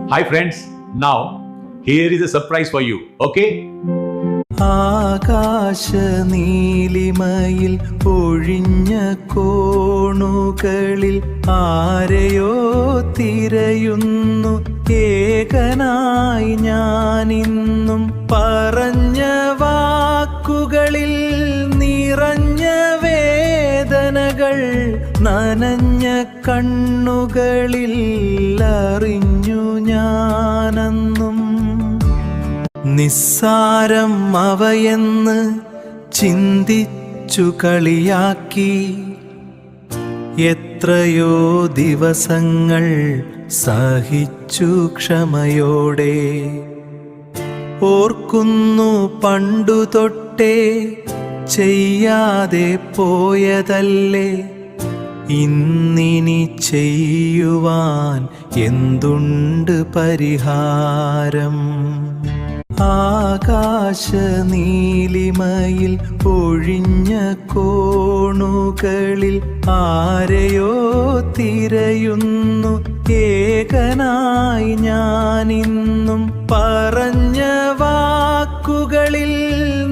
Hi friends, now here is a surprise for you, okay? ആകാശ നീലിമയിൽ ഒഴിഞ്ഞ കോണുകളിൽ ആരെയോ തിരയുന്നു ഏകനായി ഞാനിന്നും പറഞ്ഞ വാക്കുകളിൽ നിറഞ്ഞ വേദനകൾ നനഞ്ഞ കണ്ണുകളിൽ അറിഞ്ഞു ഞാനെന്നും നിസ്സാരം അവയെന്ന് ചിന്തിച്ചു കളിയാക്കി എത്രയോ ദിവസങ്ങൾ സഹിച്ചു ക്ഷമയോടെ ഓർക്കുന്നു പണ്ടു തൊട്ടേ ചെയ്യാതെ പോയതല്ലേ ഇന്നിനി ചെയ്യുവാൻ എന്തുണ്ട് പരിഹാരം ആകാശ നീലിമയിൽ ഒഴിഞ്ഞ കോണുകളിൽ ആരെയോ തിരയുന്നു ഏകനായി ഞാനിന്നും പറഞ്ഞ വാക്കുകളിൽ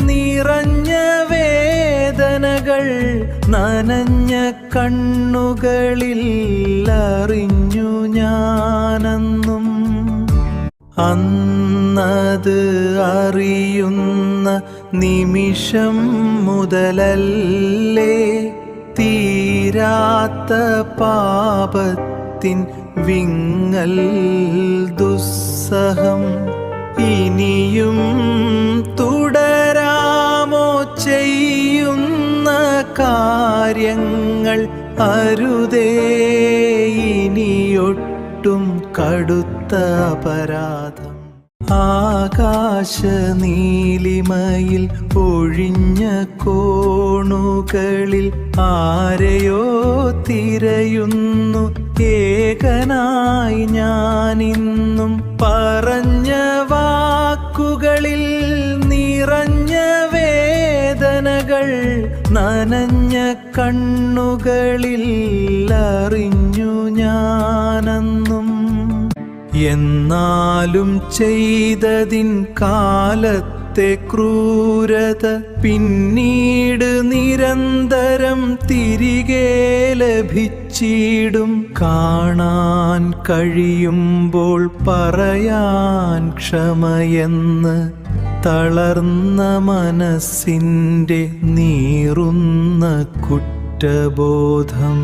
നിറഞ്ഞ വേദനകൾ നനഞ്ഞ കണ്ണുകളിൽ അറിഞ്ഞു ഞാനെന്നും അന്നത് അറിയുന്ന നിമിഷം മുതലല്ലേ തീരാത്ത പാപത്തിൻ വിങ്ങൽ ദുസ്സഹം ഇനിയും തുടരാമോ ചെയ്യുന്ന കാര്യങ്ങൾ അരുതേ ഇനിയൊട്ടും കടുത്ത അപരാധം ആകാശ നീലിമയിൽ ഒഴിഞ്ഞ കോണുകളിൽ ആരെയോ തിരയുന്നു ഏകനായി ഞാനിന്നും പറഞ്ഞ വാക്കുകളിൽ നിറഞ്ഞ വേദനകൾ നനഞ്ഞ കണ്ണുകളിൽ അറിഞ്ഞു ഞാനെന്നും എന്നാലും ചെയ്തതിൻ കാലത്തെ ക്രൂരത പിന്നീട് നിരന്തരം തിരികെ ലഭിച്ചിടും കാണാൻ കഴിയുമ്പോൾ പറയാൻ ക്ഷമയെന്ന് തളർന്ന മനസ്സിൻ്റെ നീറുന്ന കുറ്റബോധം